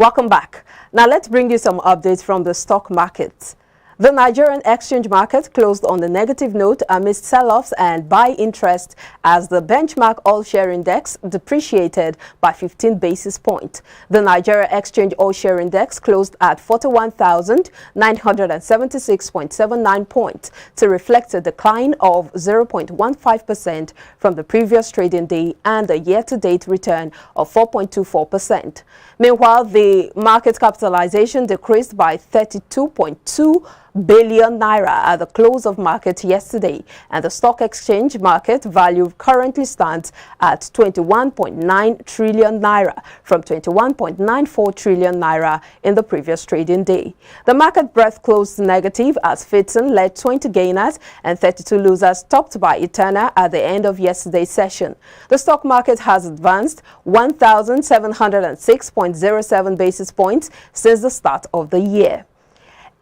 Welcome back. Now let's bring you some updates from the stock market. The Nigerian exchange market closed on a negative note amidst sell-offs and buy interest as the benchmark all-share index depreciated by 15 basis points. The Nigeria Exchange All-Share Index closed at 41,976.79 points to reflect a decline of 0.15% from the previous trading day and a year-to-date return of 4.24%. Meanwhile, the market capitalization decreased by 32.2 billion naira at the close of market yesterday, and the stock exchange market value currently stands at 21.9 trillion naira from 21.94 trillion naira in the previous trading day. The market breadth closed negative as Fitson led 20 gainers and 32 losers, topped by Eterna at the end of yesterday's session. The stock market has advanced 1,706.07 basis points since the start of the year.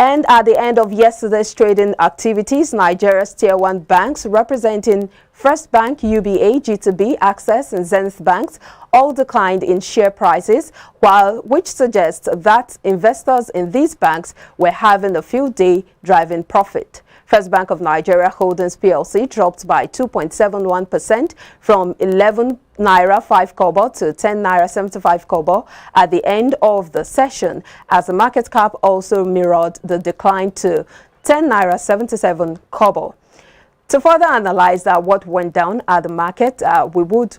And at the end of yesterday's trading activities, Nigeria's Tier 1 banks representing First Bank, UBA, G2B, Access and Zenith Banks all declined in share prices, which suggests that investors in these banks were having a field day driving profit. First Bank of Nigeria Holdings PLC dropped by 2.71% from 11 naira 5 kobo to 10 naira 75 kobo at the end of the session, as the market cap also mirrored the decline to 10 naira 77 kobo. To further analyze what went down at the market, we would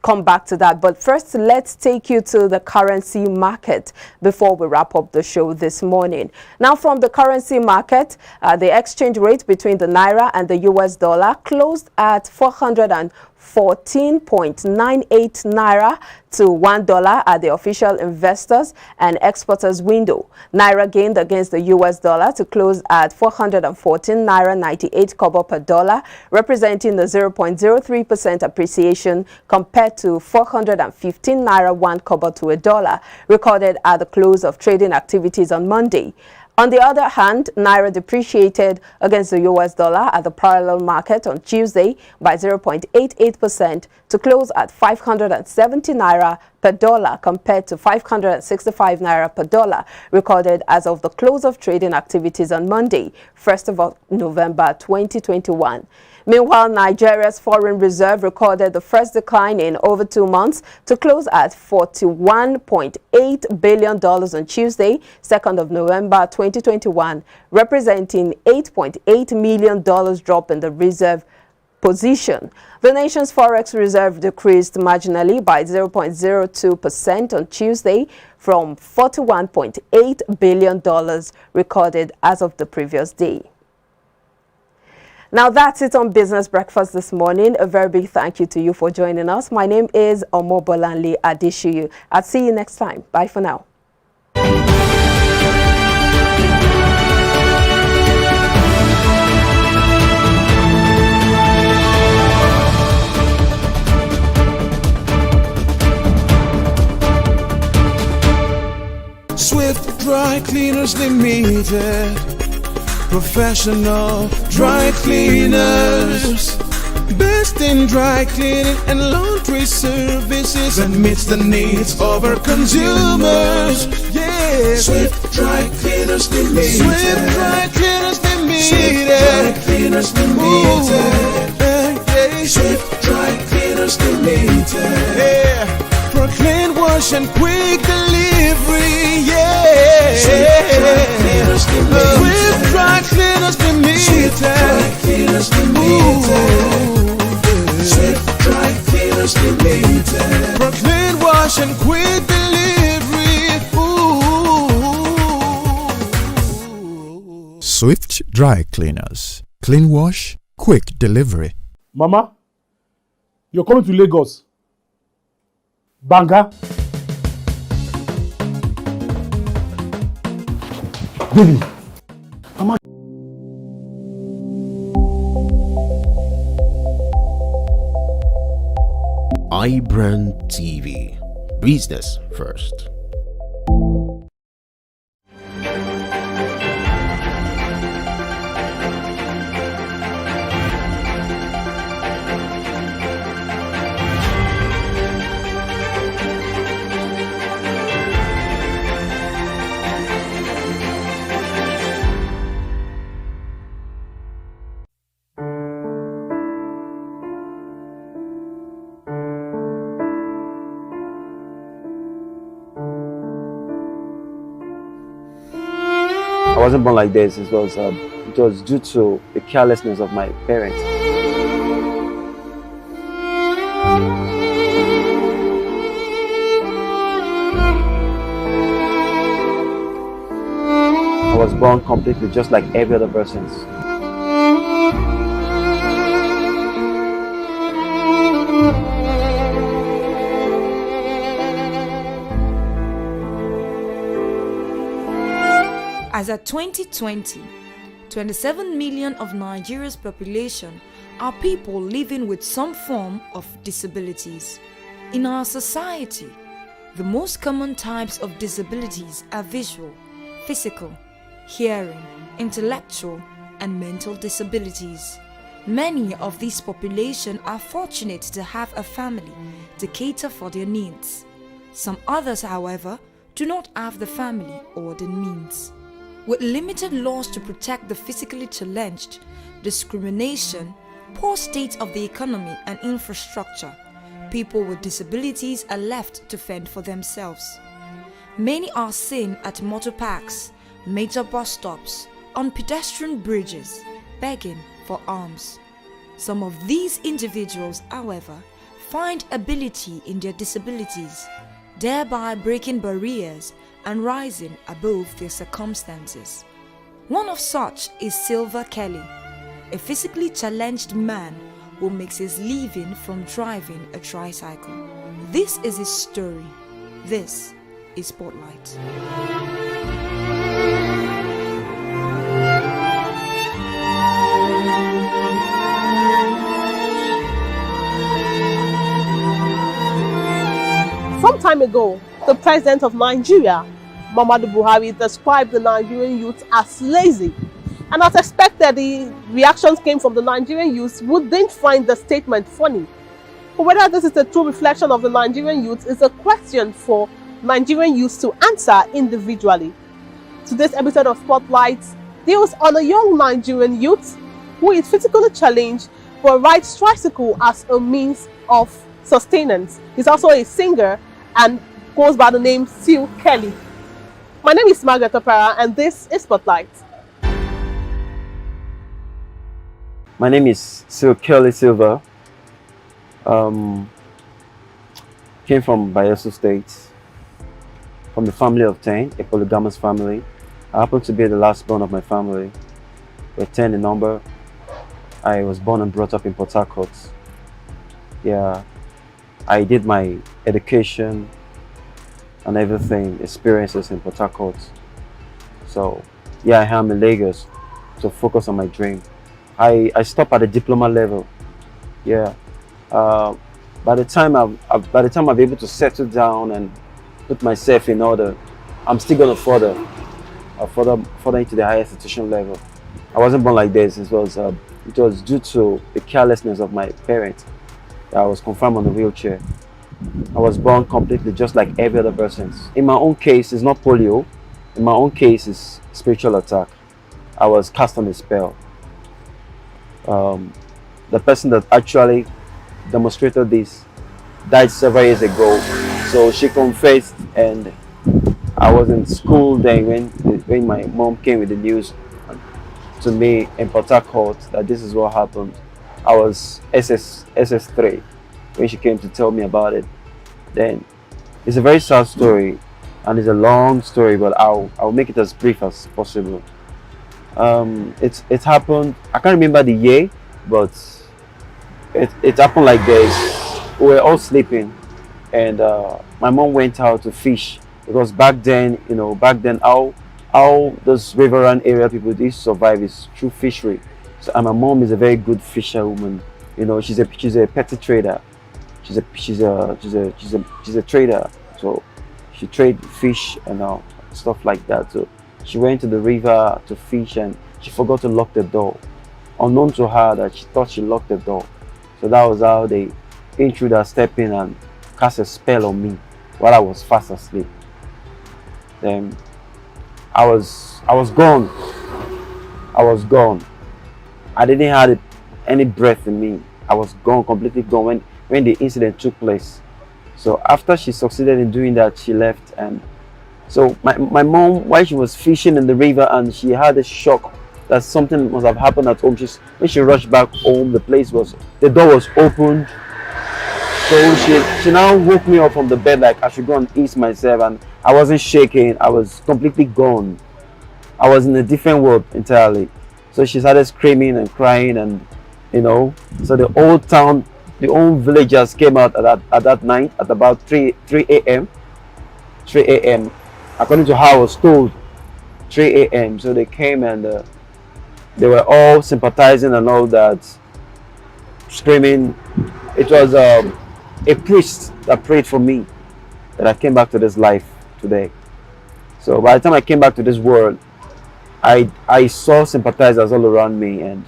come back to that. But first, let's take you to the currency market before we wrap up the show this morning. Now, from the currency market, the exchange rate between the naira and the US dollar closed at 414.98 naira to $1 at the official investors and exporters window. Naira gained against the US dollar to close at 414 naira 98 kobo per dollar, representing a 0.03% appreciation compared to 415 naira 1 kobo to a dollar recorded at the close of trading activities on Monday. On the other hand, Naira depreciated against the US dollar at the parallel market on Tuesday by 0.88% to close at 570 naira per dollar compared to 565 naira per dollar recorded as of the close of trading activities on Monday, 1st of November 2021. Meanwhile, Nigeria's foreign reserve recorded the first decline in over 2 months to close at $41.8 billion on Tuesday, 2nd of November 2021, representing $8.8 million drop in the reserve position. The nation's forex reserve decreased marginally by 0.02% on Tuesday from $41.8 billion recorded as of the previous day. Now, that's it on Business Breakfast this morning. A very big thank you to you for joining us. My name is Omobolanle Adeshiyu. I'll see you next time. Bye for now. Swift Dry Cleaners Limited, professional dry cleaners, best in dry cleaning and laundry services, that meets the needs of our consumers. Yeah, Swift Dry Cleaners Limited. Swift Dry Cleaners Limited. Swift Dry Cleaners Limited. Yeah. Swift Dry Cleaners Limited. Yeah, for clean wash and quick delivery. Yeah, Swift Dry Cleaners Limited. Swift Dry Cleaners Limited. Swift Dry Cleaners Limited. Swift Dry Cleaners Limited. For clean wash and quick delivery. Ooh. Swift Dry Cleaners. Clean wash, quick delivery. Mama, you're coming to Lagos. Banga. Baby, Mama. iBrandTV. Business first. wasn't born like this. It was due to the carelessness of my parents. I was born completely just like every other person. As at 2020, 27 million of Nigeria's population are people living with some form of disabilities. In our society, the most common types of disabilities are visual, physical, hearing, intellectual, and mental disabilities. Many of these population are fortunate to have a family to cater for their needs. Some others, however, do not have the family or the means. With limited laws to protect the physically challenged, discrimination, poor state of the economy and infrastructure, people with disabilities are left to fend for themselves. Many are seen at motor parks, major bus stops, on pedestrian bridges, begging for alms. Some of these individuals, however, find ability in their disabilities, thereby breaking barriers and rising above their circumstances. One of such is Silver Kelly, a physically challenged man who makes his living from driving a tricycle. This is his story. This is Spotlight. Some time ago, the president of Nigeria, Muhammadu Buhari, described the Nigerian youth as lazy. And as expected, the reactions came from the Nigerian youth who didn't find the statement funny. But whether this is a true reflection of the Nigerian youth is a question for Nigerian youth to answer individually. Today's episode of Spotlight deals on a young Nigerian youth who is physically challenged but rides tricycle as a means of sustenance. He's also a singer and goes by the name Sil Kelly. My name is Margaret Opera and this is Spotlight. My name is Sil Kelly Silva. Came from Bayelsa State, from the family of 10, a polygamous family. I happen to be the last born of my family. We're 10 in number. I was born and brought up in Port Harcourt. Yeah, I did my education and everything, experiences in Port Harcourt. So yeah, I am in Lagos to focus on my dream. I stopped at the diploma level. Yeah. By the time I'm able to settle down and put myself in order, I'm still gonna further into the higher institution level. I wasn't born like this. It was due to the carelessness of my parents. I was confined on the wheelchair. I was born completely just like every other person. In my own case, it's not polio. In my own case, it's spiritual attack. I was cast on a spell. The person that actually demonstrated this died several years ago. So she confessed, and I was in school then when my mom came with the news to me in Port Harcourt that this is what happened. I was SS3 when she came to tell me about it. Then it's a very sad story and it's a long story, but I'll make it as brief as possible. It happened, I can't remember the year, but it happened like this. We were all sleeping and my mom went out to fish because back then how those riverine area people used to survive is through fishery. So, and my mom is a very good fisherwoman. She's a petty trader. She's a trader. So she trade fish and stuff like that. So she went to the river to fish and she forgot to lock the door. Unknown to her that she thought she locked the door. So that was how the intruder stepped in and cast a spell on me while I was fast asleep. Then I was gone. I was gone. I didn't have any breath in me. I was gone, completely gone when the incident took place. So after she succeeded in doing that, she left and So my mom, while she was fishing in the river and she had a shock that something must have happened at home, when she rushed back home, the door was opened. So she now woke me up from the bed like I should go and ease myself, and I wasn't shaking. I was completely gone. I was in a different world entirely. So she started screaming and crying, and so the whole town, the whole villagers came out at that night at about 3 a.m. 3 a.m. According to how I was told, 3 a.m. So they came and they were all sympathizing and all that, screaming. It was a priest that prayed for me that I came back to this life today. So by the time I came back to this world, I saw sympathizers all around me, and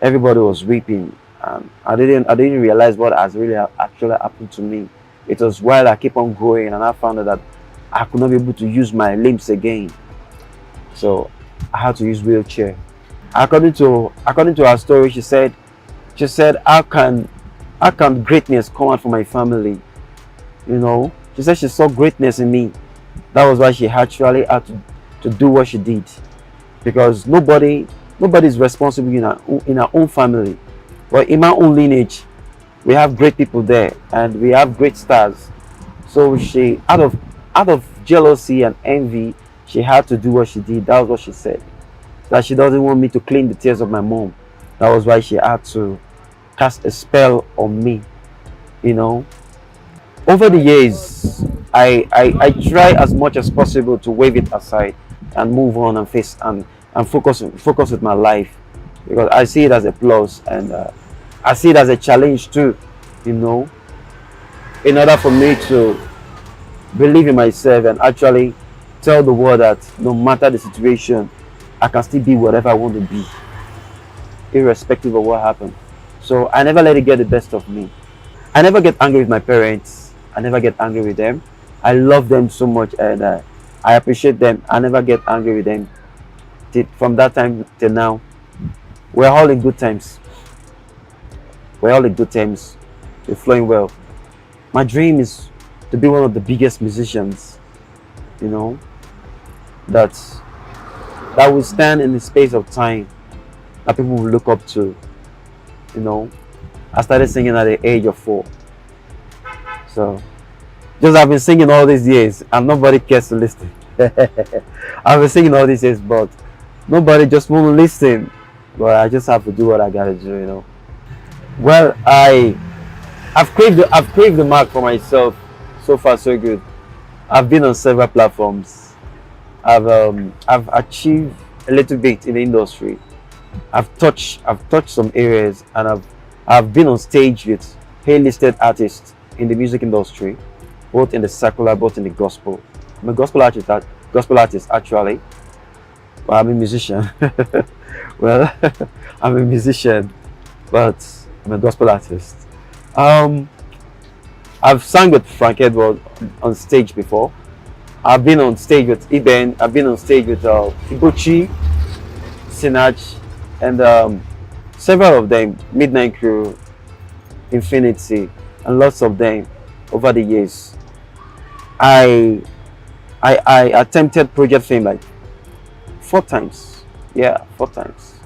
everybody was weeping. I didn't realize what has really actually happened to me. It was while I keep on growing and I found out that I could not be able to use my limbs again. So I had to use wheelchair. According to her story, she said, how can greatness come out from my family? She said she saw greatness in me. That was why she actually had to do what she did, because nobody is responsible in our own family. But in my own lineage, we have great people there and we have great stars. So she, out of jealousy and envy, she had to do what she did. That was what she said, that she doesn't want me to clean the tears of my mom. That was why she had to cast a spell on me. Over the years, I try as much as possible to wave it aside and move on and face and focus with my life, because I see it as a plus, and I see it as a challenge too. In order for me to believe in myself and actually tell the world that no matter the situation, I can still be whatever I want to be, irrespective of what happened. So I never let it get the best of me. I never get angry with my parents. I never get angry with them. I love them so much, and I appreciate them. I never get angry with them. From that time till now, we're all in good times. We're all in good times. We're flowing well. My dream is to be one of the biggest musicians, that will stand in the space of time that people will look up to. I started singing at the age of 4. So just I've been singing all these years and nobody cares to listen. I've been singing all these years, but nobody just won't listen. But I just have to do what I gotta do. Well, I've craved the mark for myself. So far so good. I've been on several platforms. I've achieved a little bit in the industry. I've touched some areas, and I've been on stage with A-listed artists in the music industry, both in the secular, both in the gospel. I'm a gospel artist actually. Well, I'm a musician. Well, I'm a musician, but I'm a gospel artist. I've sang with Frank Edward on stage before. I've been on stage with Iben. I've been on stage with Ibuchi, Sinach, and several of them, Midnight Crew, Infinity, and lots of them over the years. I attempted Project Fame like 4 times. Yeah, 4 times.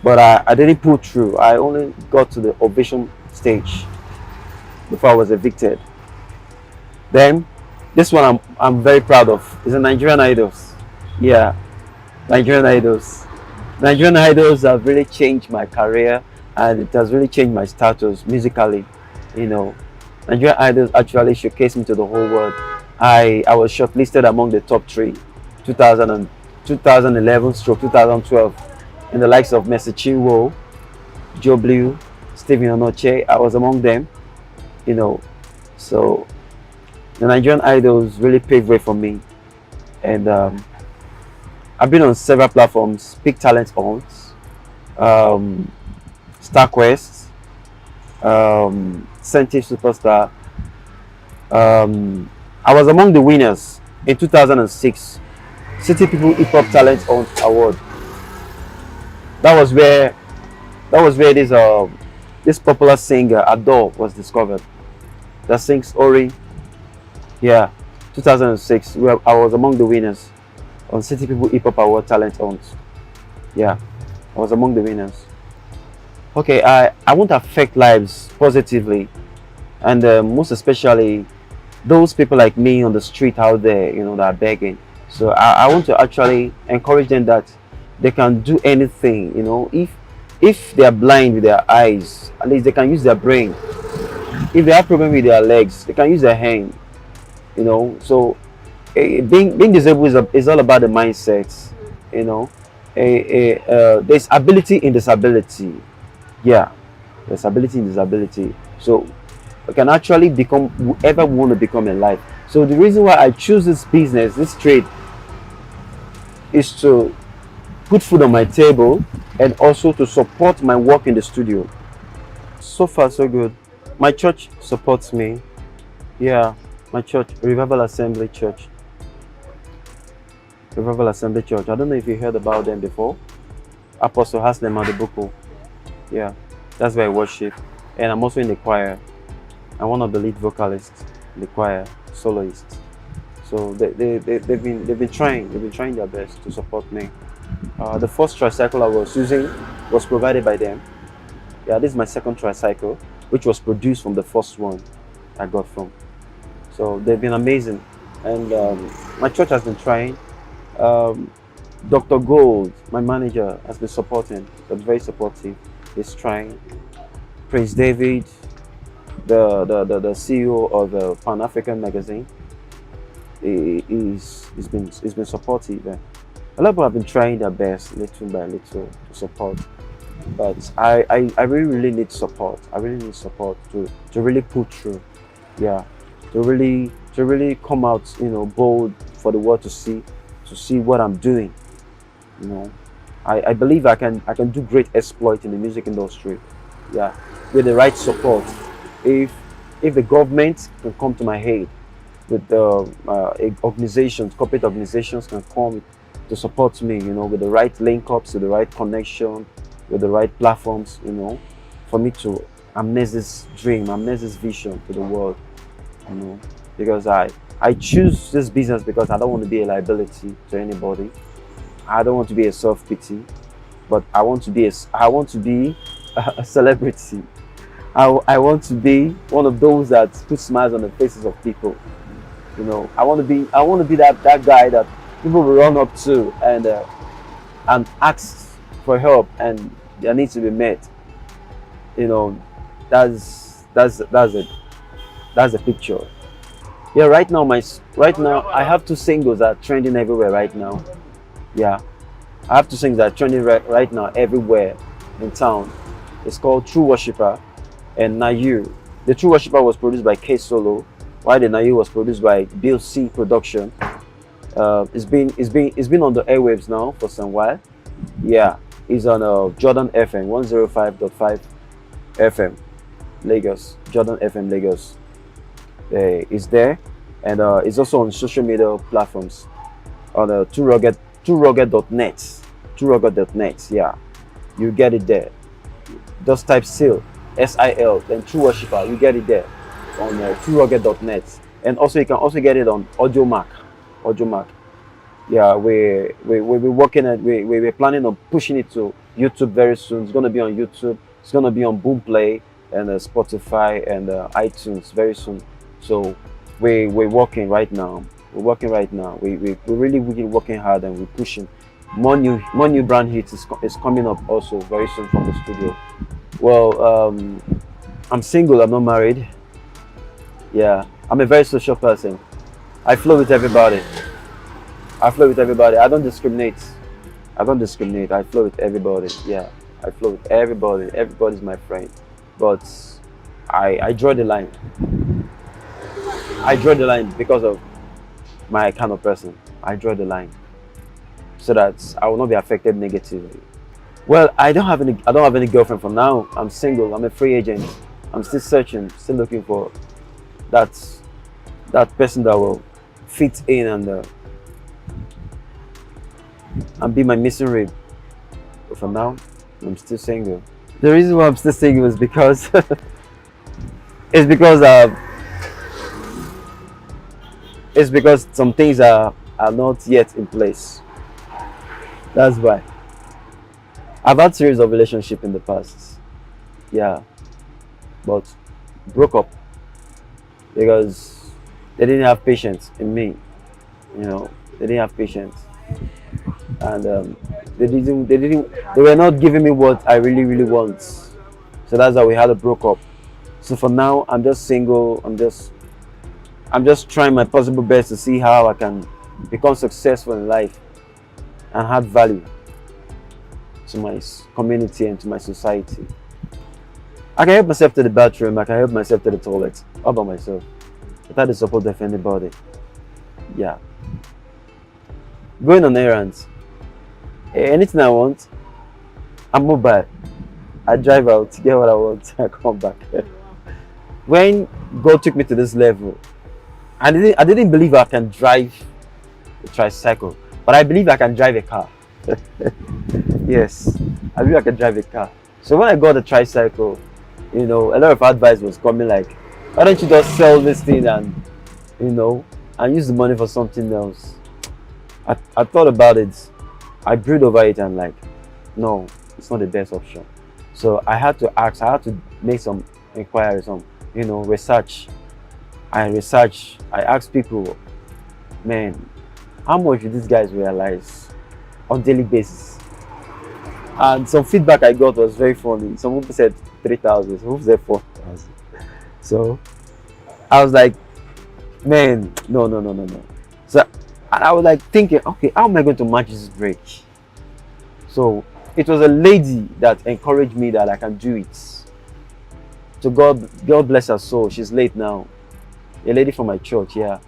But I didn't pull through. I only got to the ovation stage before I was evicted. Then this one I'm very proud of is the Nigerian Idols. Yeah, Nigerian Idols. Nigerian Idols have really changed my career, and it has really changed my status musically. Nigerian Idols actually showcased me to the whole world. I was shortlisted among the top 3, 2011/2012, in the likes of Mercy Chinwo, Joe Blue, Stephen Onoche. I was among them. So the Nigerian Idols really paved way for me, and I've been on several platforms: Big Talent Hunts, StarQuest, Sentive Superstar. I was among the winners in 2006 City People Hip Hop Talent Hunt Award. That was where this popular singer Adore was discovered, that sings Ori. Yeah, 2006, I was among the winners on City People Hip Hop Award Talent Hunt. Yeah, I was among the winners. Okay, I won't affect lives positively, and most especially those people like me on the street out there, that are begging. So I want to actually encourage them that they can do anything, if they are blind with their eyes, at least they can use their brain. If they have problem with their legs, they can use their hand, So being disabled is all about the mindset, there's ability in disability. Yeah, there's ability in disability. So we can actually become whoever we want to become in life. So the reason why I choose this business, this trade, is to put food on my table and also to support my work in the studio. So far so good. My church supports me. Yeah, my church, Revival Assembly Church. Revival Assembly Church. I don't know if you heard about them before. Apostle Haslem Adebuko. Yeah, that's where I worship. And I'm also in the choir. I'm one of the lead vocalists in the choir, soloists. So they've been trying their best to support me. The first tricycle I was using was provided by them. Yeah, this is my second tricycle, which was produced from the first one I got from. So they've been amazing, and my church has been trying. Dr. Gold, my manager, has been supporting. They're very supportive. He's trying. Prince David, the CEO of the Pan African magazine, he's been supportive. A lot of people have been trying their best, little by little, to support. But I really need support. I really need support to really pull through. Yeah, to really come out, bold for the world to see what I'm doing. I believe I can do great exploit in the music industry. Yeah, with the right support. If the government can come to my aid, with the organizations, corporate organizations can come to support me, with the right link-ups, with the right connection, with the right platforms, for me to amaze this dream, amaze this vision to the world, because I choose this business because I don't want to be a liability to anybody. I don't want to be a self-pity, but I want to be a celebrity. I want to be one of those that put smiles on the faces of people. I want to be that guy that people will run up to and ask for help, and their needs to be met. That's it. That's the picture. Yeah, right now I have two singles that are trending everywhere right now. Yeah, I have two singles that are trending right now everywhere in town. It's called True Worshipper and Nayu. The True Worshipper was produced by K Solo, while the Nayu was produced by Bill C Production. It's been on the airwaves now for some while. Yeah, it's on Jordan FM 105.5 FM Lagos. Jordan FM Lagos. It's there, and it's also on social media platforms on TooRugged.net. TooRugged.net. Yeah, you get it there. Just type SIL, SIL, then True Worshipper. You get it there on TooRugged.net, and also you can also get it on AudioMac. Yeah, we're working at we're planning on pushing it to YouTube very soon. It's gonna be on YouTube. It's gonna be on Boomplay and Spotify and iTunes very soon. So we're working right now. We're really working hard, and we're pushing. More new brand hits is coming up also very soon from the studio. Well, I'm single. I'm not married. Yeah, I'm a very social person. I flow with everybody. I don't discriminate. I flow with everybody. Yeah, I flow with everybody. Everybody's my friend. But I draw the line. I draw the line because of my kind of person. I draw the line so that I will not be affected negatively. Well, I don't have any girlfriend for now. I'm single. I'm a free agent. I'm still searching, still looking for that person that will fit in and be my missing rib. But for now, I'm still single. The reason why I'm still single is because It's because some things are not yet in place. That's why. I've had series of relationships in the past. Yeah. But broke up because they didn't have patience in me. You know, they didn't have patience. And they were not giving me what I really, really want. So that's how we had a broke up. So for now, I'm just single. I'm just trying my possible best to see how I can become successful in life and add value to my community and to my society. I can help myself to the bathroom. I can help myself to the toilet all by myself, without the support of anybody. Yeah. Going on errands. Anything I want, I'm mobile. I drive out, get what I want, I come back. When God took me to this level, I didn't believe I can drive a tricycle, but I believe I can drive a car. Yes, I believe I can drive a car. So when I got a tricycle, you know, a lot of advice was coming like, why don't you just sell this thing and, you know, and use the money for something else? I thought about it. I brooded over it and like, no, it's not the best option. So I had to to make some inquiries, some, you know, research. I asked people, man, how much do these guys realize on daily basis? And some feedback I got was very funny. Some people said 3,000, some people said 4,000. So I was like, man, no. So I was like thinking, okay, how am I going to match this break? So it was a lady that encouraged me that I can do it. So God bless her soul. She's late now. A lady from my church, yeah.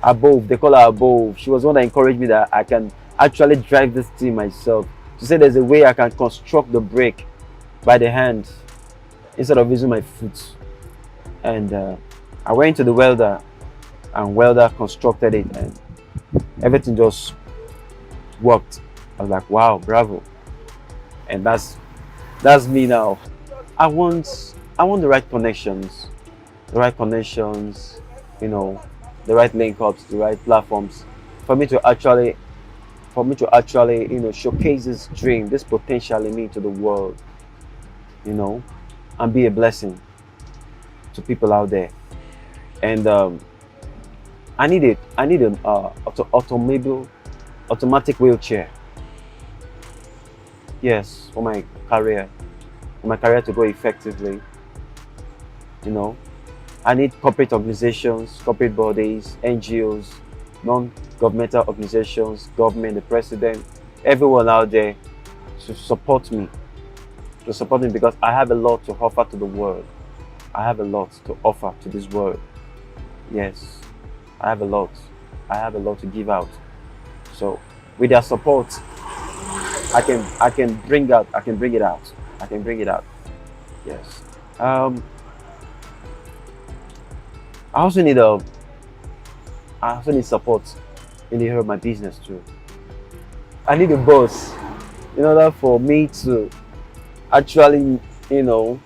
Above, they call her Above. She was one that encouraged me that I can actually drive this thing myself. She said there's a way I can construct the brake by the hand instead of using my foot. And I went to the welder, and welder constructed it, and everything just worked. I was like, wow, bravo. And that's me now. I want the right connections, you know, the right link ups, the right platforms for me to actually, you know, showcase this dream, this potential in me to the world, you know, and be a blessing to people out there. And I need an automatic wheelchair. Yes, for my career to go effectively. You know, I need corporate organizations, corporate bodies, NGOs, non-governmental organizations, government, the president, everyone out there to support me. Because I have a lot to offer to the world. I have a lot to offer to this world. Yes, I have a lot to give out. So with their support, I can bring it out. Yes. I also need support in the area of my business too. I need a boss in order for me to actually, you know,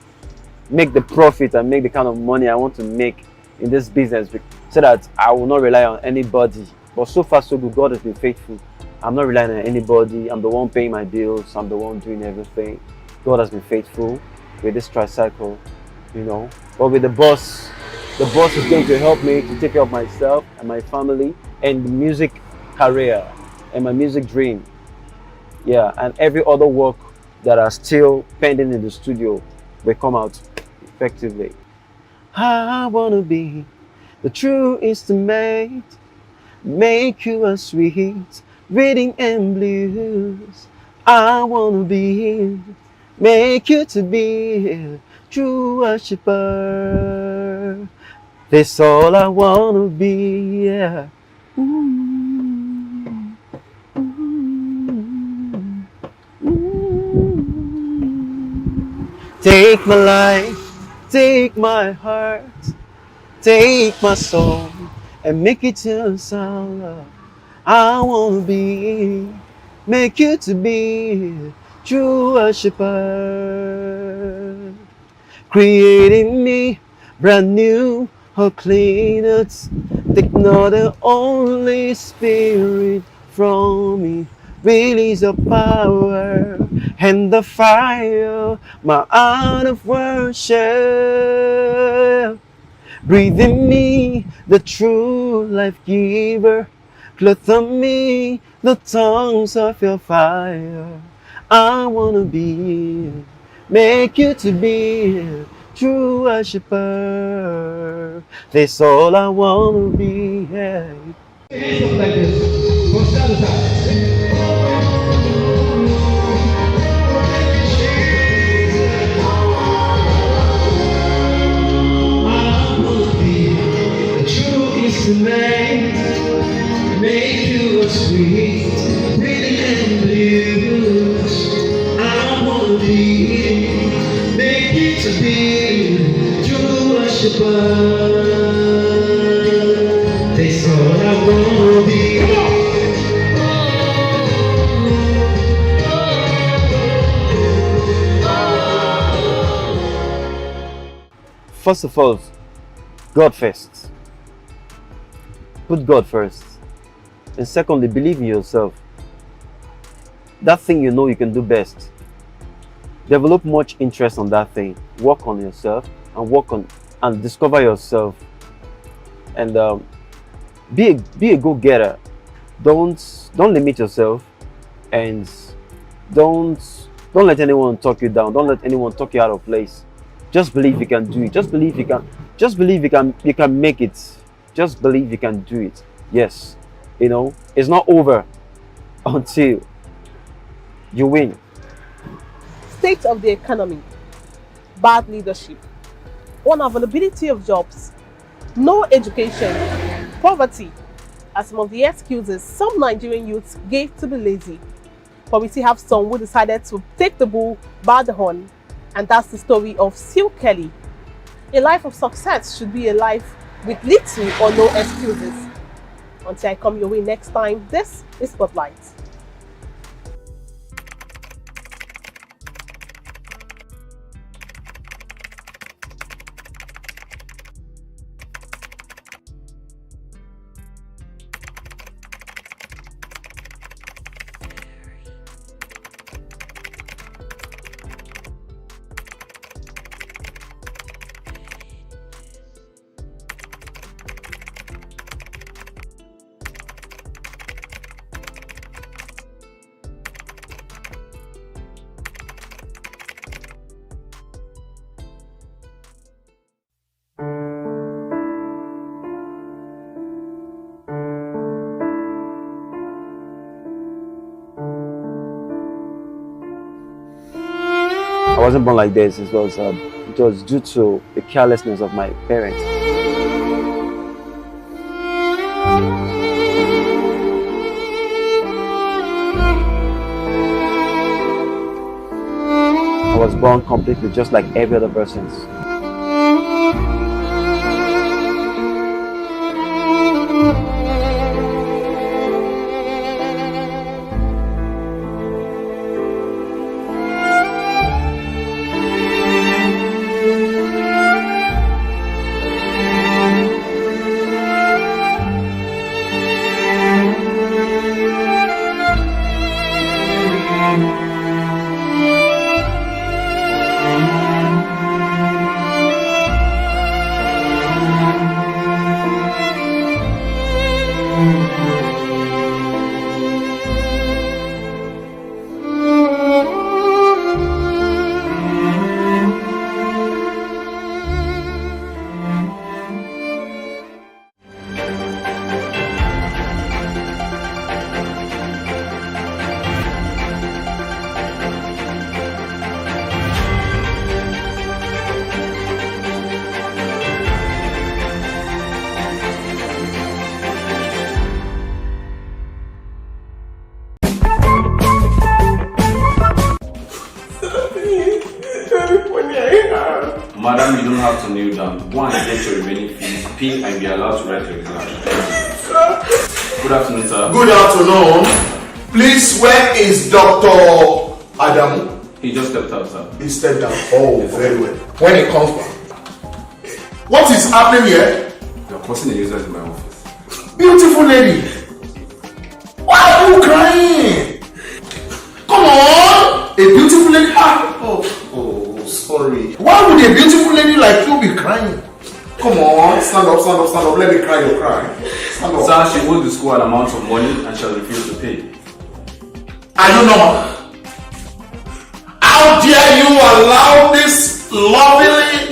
make the profit and make the kind of money I want to make in this business, so that I will not rely on anybody. But so far so good, God has been faithful. I'm not relying on anybody. I'm the one paying my bills. I'm the one doing everything. God has been faithful with this tricycle, you know. But with the boss is going to help me to take care of myself and my family and the music career and my music dream. Yeah, and every other work that are still pending in the studio will come out effectively. I wanna be the true instrument, make you a sweet reading and blues. I wanna be, make you to be a true worshiper. That's all I wanna be, yeah. Take my life, take my heart, take my soul, and make it to sound. I wanna be, make you to be a true worshiper. Creating me brand new, All cleaners, take not the Holy Spirit from me. Release the power and the fire, my art of worship. Breathe in me, the true life giver. Clothe on me the tongues of your fire. I wanna be, make you to be a true worshiper. That's all I wanna be. Yeah. Like this. Go side to side. Make you a sweet, pretty and blues. I wanna be, make you to be true worshiper. That's all I wanna be. First of all, God first. Put God first. And secondly, believe in yourself. That thing you know you can do best. Develop much interest on that thing. Work on yourself and work on and discover yourself. And be a go-getter. Don't limit yourself, and don't let anyone talk you down. Don't let anyone talk you out of place. Just believe you can do it. Just believe you can. Just believe you can make it. Just believe you can do it. Yes. You know, it's not over until you win. State of the economy, bad leadership, unavailability of jobs, no education, poverty are some of the excuses some Nigerian youths gave to be lazy. But we still have some who decided to take the bull by the horn, and that's the story of Sue Kelly. A life of success should be a life with little or no excuses. Until I come your way next time, this is Spotlight. I wasn't born like this. It was due to the carelessness of my parents. I was born completely just like every other person. Madam, you don't have to kneel down. Go and get your remaining fees, pay, and be allowed to write your exam. Good afternoon, sir. Good afternoon. Please, where is Dr. Adam? He just stepped out, sir. He stepped down. Oh, very well. When he comes back, What is happening here? You're causing a nuisance in my office. Beautiful lady. Why are you crying? Come on! A beautiful lady. Oh, sorry. Why would a beautiful lady like you be crying? Come on, stand up. Let me cry your cry. Stand up. Sir, she owed the school an amount of money and shall refuse to pay. Are you normal? How dare you allow this lovely,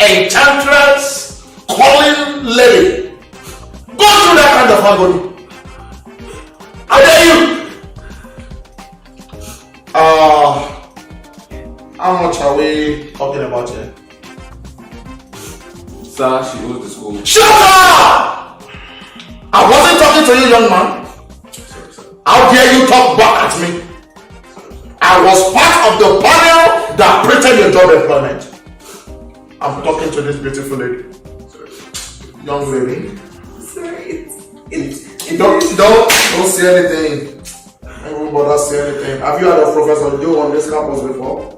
enchantress, calling lady go through that kind of agony? How dare you? How much are we talking about here? Sir, she owes the school. Shut up! I wasn't talking to you, young man. Sorry, sir. How dare you talk back at me? I was part of the panel that printed your job employment. I'm talking to this beautiful lady. Sorry. Young lady. Sorry, Don't say anything. I won't bother say anything. Have you heard of Professor Joe on this campus before?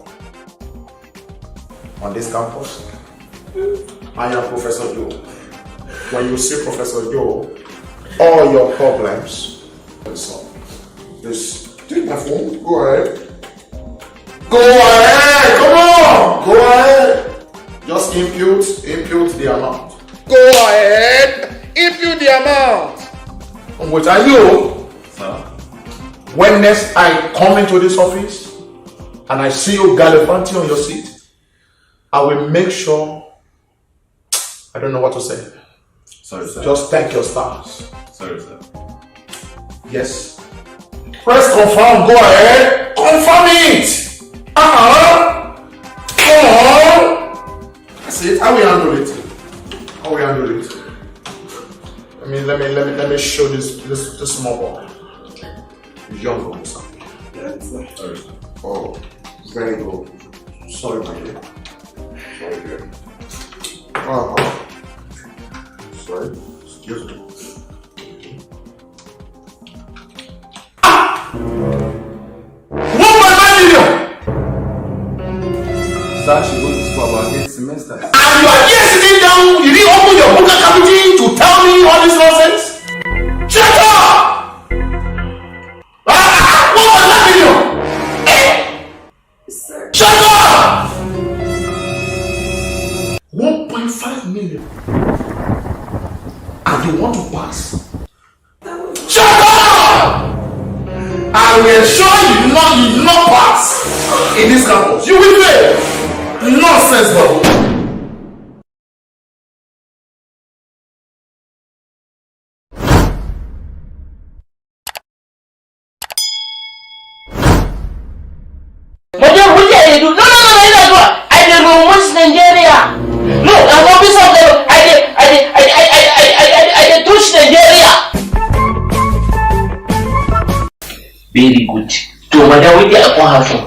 On this campus? I am Professor Joe. When you see Professor Joe, all your problems will solve. Just take my phone. Go ahead. Go ahead. Come on. Go ahead. Just impute the amount. Go ahead. Impute the amount. And what are you? Sir? When next I come into this office and I see you gallivanting on your seat, I will make sure. I don't know what to say. Sorry, sir. Just thank your stars. Sorry, sir. Yes. Press confirm. Go ahead. Confirm it. Come on. That's it. How we handle it? Let me show this small boy. Young boy. That's Sorry, sir. Oh, very good. Sorry, my dear. Sorry, dear. Sorry. Excuse me. Sir, she owes the school about 8 semesters. And you are here sitting down, you didn't open your book cavity to tell me all this nonsense? Shut up! What was that video? Sir. Shut up! 1.5 million. And you want to pass? Shut up! I will ensure you do not pass in this campus. You will fail. Nonsense, bro. Madam, what did I do? No, I did romance Nigeria. No, I'm office of the I did touch Nigeria. Very good. So, madam, what did I happen?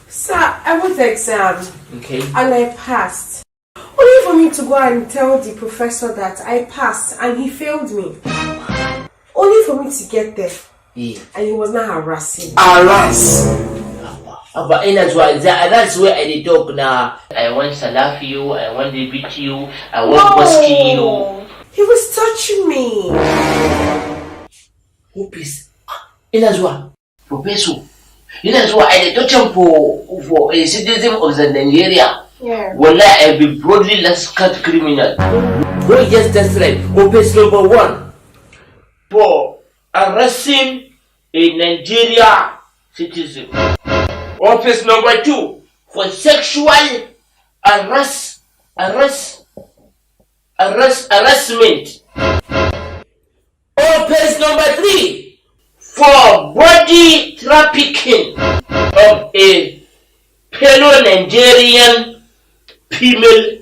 Sir, I wrote the exam. Okay. And I passed. Only for me to go and tell the professor that I passed and he failed me. Only for me to get there. Yeah. And he was not harassing. Harass. But that's where I did talk now. I want to laugh you, I want to beat you, I want to ski you. He was touching me. Who is? That's what? Professor. That's why I touch him for a citizen of the Nigeria. Yeah. Well, I be broadly less cut criminal. Well, yes, that's right. Offense number 1 for arresting a Nigeria citizen. Offense number 2 for sexual harassment. Offense number 3 for body trafficking of a fellow Nigerian female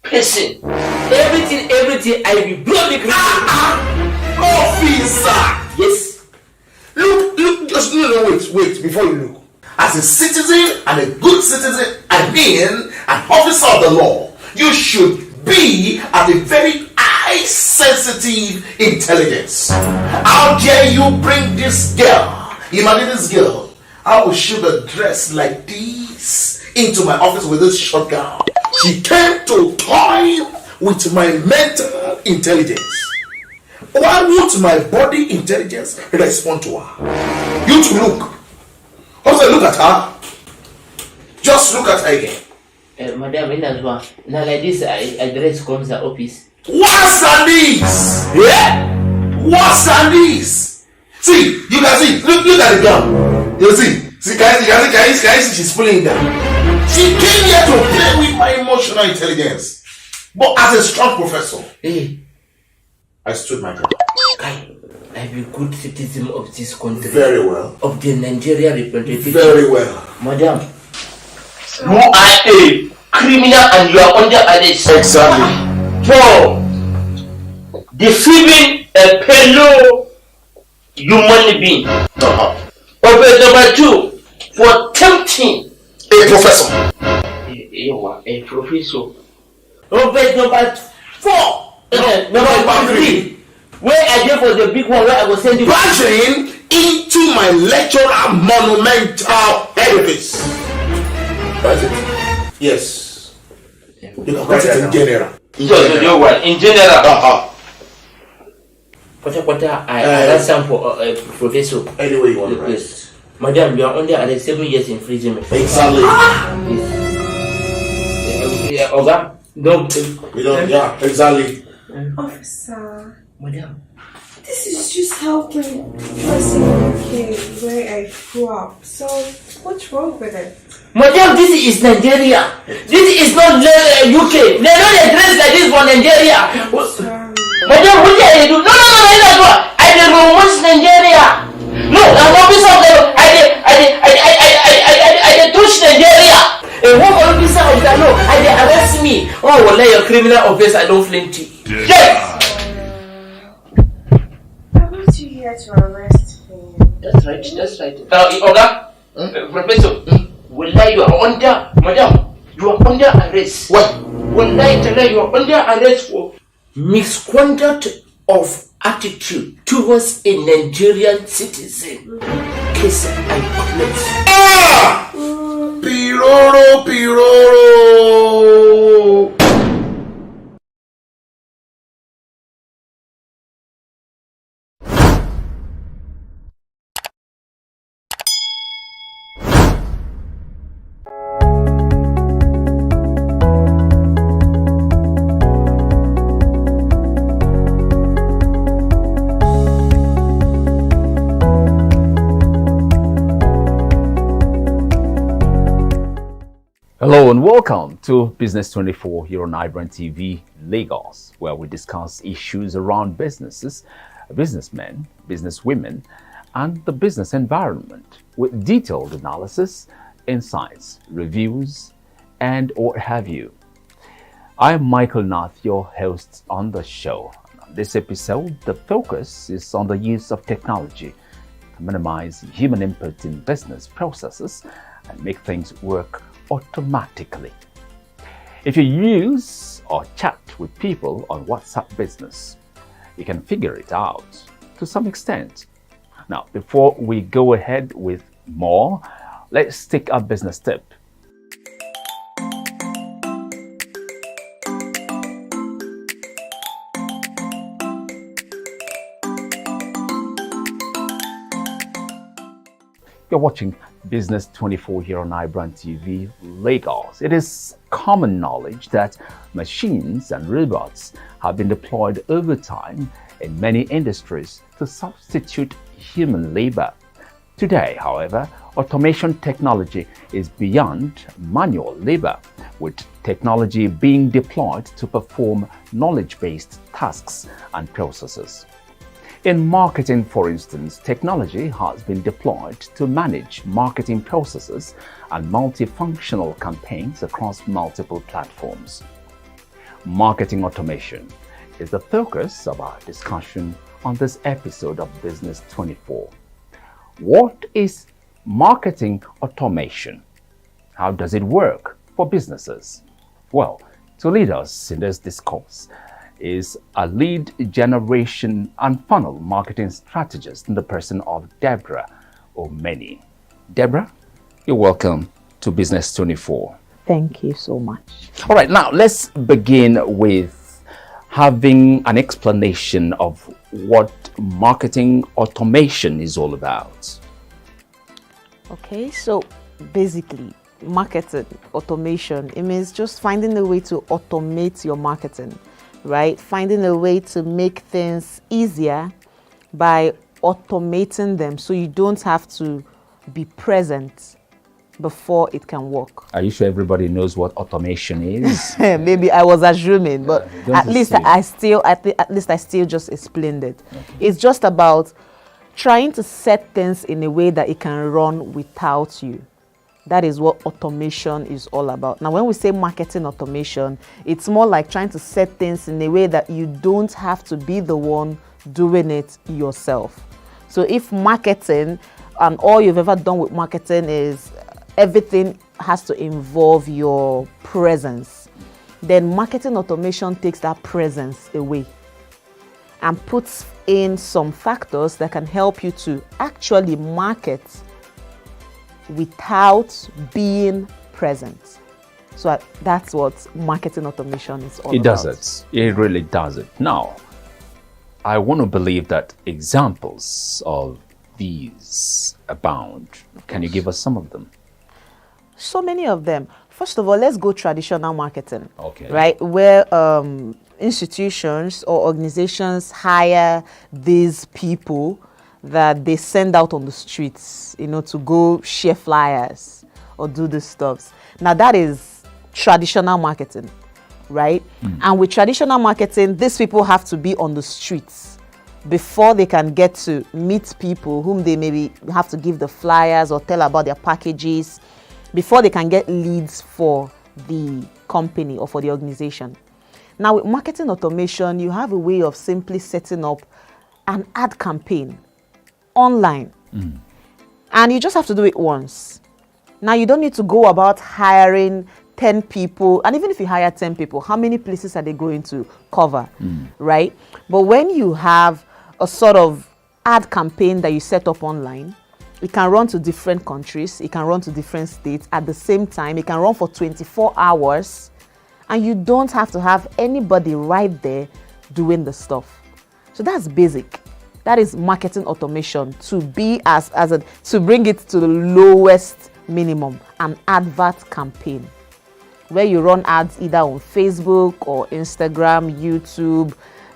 person. Everything I will blow the ground. Officer! Yes. Look, just wait before you look. As a citizen and a good citizen, I mean an officer of the law, you should be at a very high sensitive intelligence. How dare you bring this girl? Imagine this girl. How will she be dressed like this into my office with this short gown? She came to toy with my mental intelligence. Why won't my body intelligence respond to her? You to look. Also look at her. Just look at her again. Madam, now like this, address comes the office. What's on this? Yeah? What's on this? See, you can see. Look at the ground. You see. See, can you see she's pulling it down. She came here to play with my emotional intelligence. But as a strong professor, I stood my ground. I'm a good citizen of this country. Very well. Of the Nigeria representative. Very well. Madam, you are a criminal and you are under arrest. Exactly. For deceiving a fellow human being. Offense number 2, for tempting a professor. A professor. Offense number 4. Number 3. Where I go for the big one where I will send you. Branching into my lecturer monumental edifice. That's it. Yes. You can write it in general. In general. I answer for professor. Anyway you want to write. Madam, you are under arrest 7 years imprisonment. Exactly. Oga, no. We don't, yeah, exactly. Officer, Madam, this is just helping us in UK where I grew up. So, what's wrong with it? Madam, this is Nigeria. This is not UK. They don't dress like this for Nigeria. Madam, what did I do? No. I did promote Nigeria. No, I'm officer of the. I did touch Nigeria. A home officer of the law. I did arrest me. Oh, well, like a criminal offense, I don't flinty. Yes. I want you here to arrest me. That's right. Now, Oga, Professor, will lie you are under, Madam, you are under arrest. What? Will lie tell you are under arrest for misconduct of attitude towards a Nigerian citizen. Case I close. Piroro. Hello and welcome to Business 24 here on iBrandTV Lagos, where we discuss issues around businesses, businessmen, businesswomen, and the business environment with detailed analysis, insights, reviews, and what have you. I am Michael Nath, your host on the show. On this episode, the focus is on the use of technology to minimize human input in business processes and make things work automatically. If you use or chat with people on WhatsApp Business, you can figure it out to some extent. Now, before we go ahead with more, let's take a business tip. You're watching Business 24 here on iBrandTV Lagos. It is common knowledge that machines and robots have been deployed over time in many industries to substitute human labor. Today, however, automation technology is beyond manual labor, with technology being deployed to perform knowledge-based tasks and processes. In marketing, for instance, technology has been deployed to manage marketing processes and multifunctional campaigns across multiple platforms. Marketing automation is the focus of our discussion on this episode of Business 24. What is marketing automation? How does it work for businesses? Well, to lead us in this discourse is a lead generation and funnel marketing strategist in the person of Deborah Omeni. Deborah, you're welcome to Business 24. Thank you so much. All right, now let's begin with having an explanation of what marketing automation is all about. Okay, so basically, marketing automation, it means just finding a way to automate your marketing, right? Finding a way to make things easier by automating them so you don't have to be present before it can work. Are you sure everybody knows what automation is? Maybe I was assuming, but at least I still just explained it. Okay. It's just about trying to set things in a way that it can run without you. That is what automation is all about. Now, when we say marketing automation, it's more like trying to set things in a way that you don't have to be the one doing it yourself. So if marketing and all you've ever done with marketing is everything has to involve your presence, then marketing automation takes that presence away and puts in some factors that can help you to actually market without being present. So that's what marketing automation is all about. It does it. It really does it. Now, I want to believe that examples of these abound. Can you give us some of them? So many of them. First of all, let's go traditional marketing. Okay. Right? Where institutions or organizations hire these people that they send out on the streets, to go share flyers or do these stuffs. Now that is traditional marketing, right? And with traditional marketing, these people have to be on the streets before they can get to meet people whom they maybe have to give the flyers or tell about their packages, before they can get leads for the company or for the organization. Now with marketing automation, you have a way of simply setting up an ad campaign online. And you just have to do it once. Now you don't need to go about hiring 10 people, and even if you hire 10 people, how many places are they going to cover, right? But when you have a sort of ad campaign that you set up online, it can run to different countries, it can run to different states at the same time, it can run for 24 hours, and you don't have to have anybody right there doing the stuff. So that's basic. That is marketing automation, to be to bring it to the lowest minimum, an advert campaign where you run ads either on Facebook or Instagram, YouTube,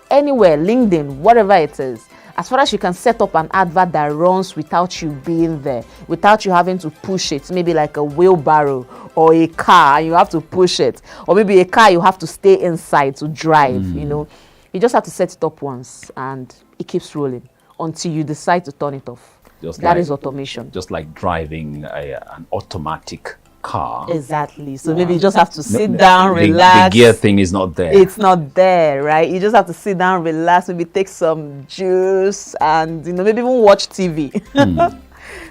anywhere, LinkedIn, whatever it is. As far as you can set up an advert that runs without you being there, without you having to push it, maybe like a wheelbarrow or a car, and you have to push it, or maybe a car you have to stay inside to drive, you just have to set it up once and it keeps rolling until you decide to turn it off. That is automation. Just like driving an automatic car. Exactly. So maybe you just have to sit down, relax. The gear thing is not there. It's not there, right? You just have to sit down, relax, maybe take some juice and, maybe even watch TV.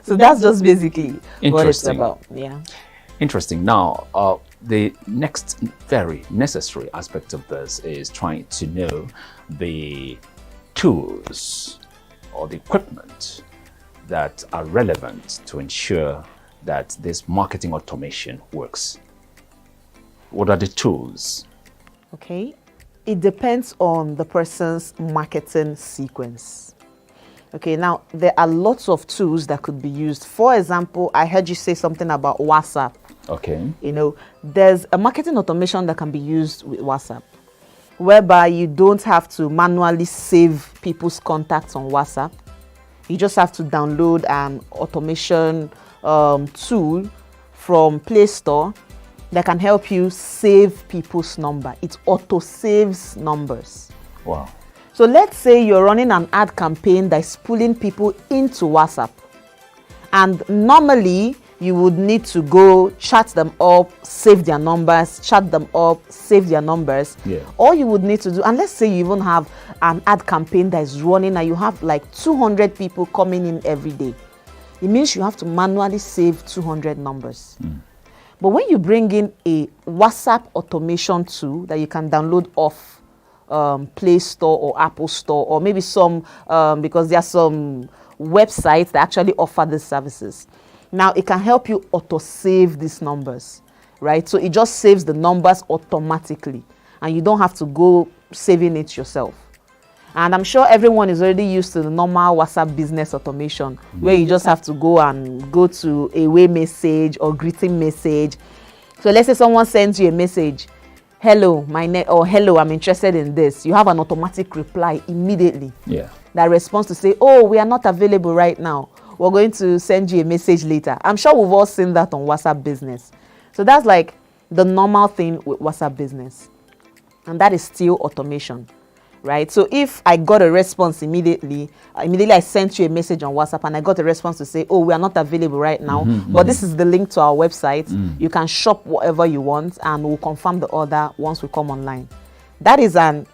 So that's just basically what it's about. Yeah. Interesting. Now, the next very necessary aspect of this is trying to know the tools or the equipment that are relevant to ensure that this marketing automation works. What are the tools? Okay, it depends on the person's marketing sequence. Okay, now there are lots of tools that could be used. For example, I heard you say something about WhatsApp. Okay. There's a marketing automation that can be used with WhatsApp, whereby you don't have to manually save people's contacts on WhatsApp. You just have to download an automation tool from Play Store that can help you save people's number. It auto saves numbers. Wow. So let's say you're running an ad campaign that's pulling people into WhatsApp, and normally you would need to go chat them up, save their numbers, chat them up, save their numbers. Yeah. All you would need to do, and let's say you even have an ad campaign that is running and you have like 200 people coming in every day. It means you have to manually save 200 numbers. But when you bring in a WhatsApp automation tool that you can download off Play Store or Apple Store, or maybe some, because there are some websites that actually offer these services. Now, it can help you auto-save these numbers. right? So it just saves the numbers automatically and you don't have to go saving it yourself. And I'm sure everyone is already used to the normal WhatsApp business automation where you just have to go to a away message or greeting message. So let's say someone sends you a message, hello, or hello, I'm interested in this. You have an automatic reply immediately. Yeah. That responds to say, oh, we are not available right now. We're going to send you a message later. I'm sure we've all seen that on WhatsApp business. So that's like the normal thing with WhatsApp business. And that is still automation, right? So if I got a response immediately I sent you a message on WhatsApp and I got a response to say, oh, we are not available right now, but this is the link to our website. You can shop whatever you want and we'll confirm the order once we come online. That is an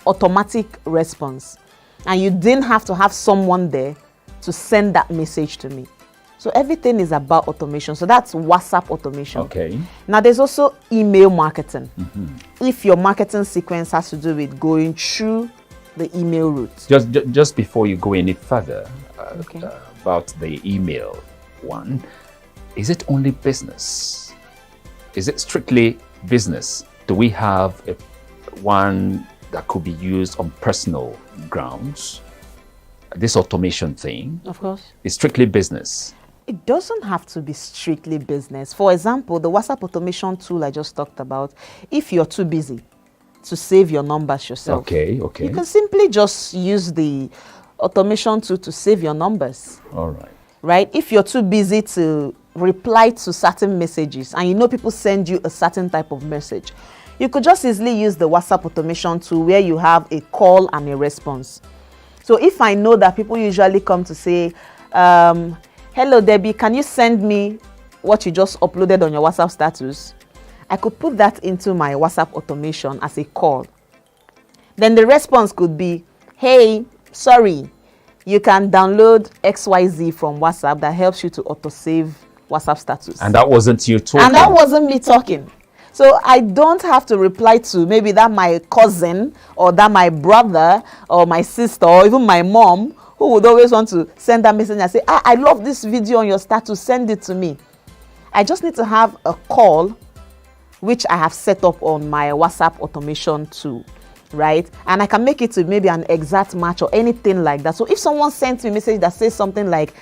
automatic response. And you didn't have to have someone there to send that message to me. So everything is about automation. So that's WhatsApp automation. Okay. Now there's also email marketing. If your marketing sequence has to do with going through the email route. Just before you go any further about the email one, is it only business? Is it strictly business? Do we have one that could be used on personal grounds? This automation thing, of course, is strictly business. It doesn't have to be strictly business. For example, the WhatsApp automation tool I just talked about, if you're too busy to save your numbers yourself, you can simply just use the automation tool to save your numbers. All right. Right? If you're too busy to reply to certain messages and you know people send you a certain type of message, you could just easily use the WhatsApp automation tool where you have a call and a response. So if I know that people usually come to say, hello Debbie, can you send me what you just uploaded on your WhatsApp status? I could put that into my WhatsApp automation as a call. Then the response could be, hey, sorry, you can download XYZ from WhatsApp that helps you to autosave WhatsApp status. And that wasn't you talking. And that wasn't me talking. So I don't have to reply to maybe that my cousin or that my brother or my sister or even my mom who would always want to send that message and say, I love this video on your status, send it to me. I just need to have a call which I have set up on my WhatsApp automation tool, right? And I can make it to maybe an exact match or anything like that. So if someone sends me a message that says something like,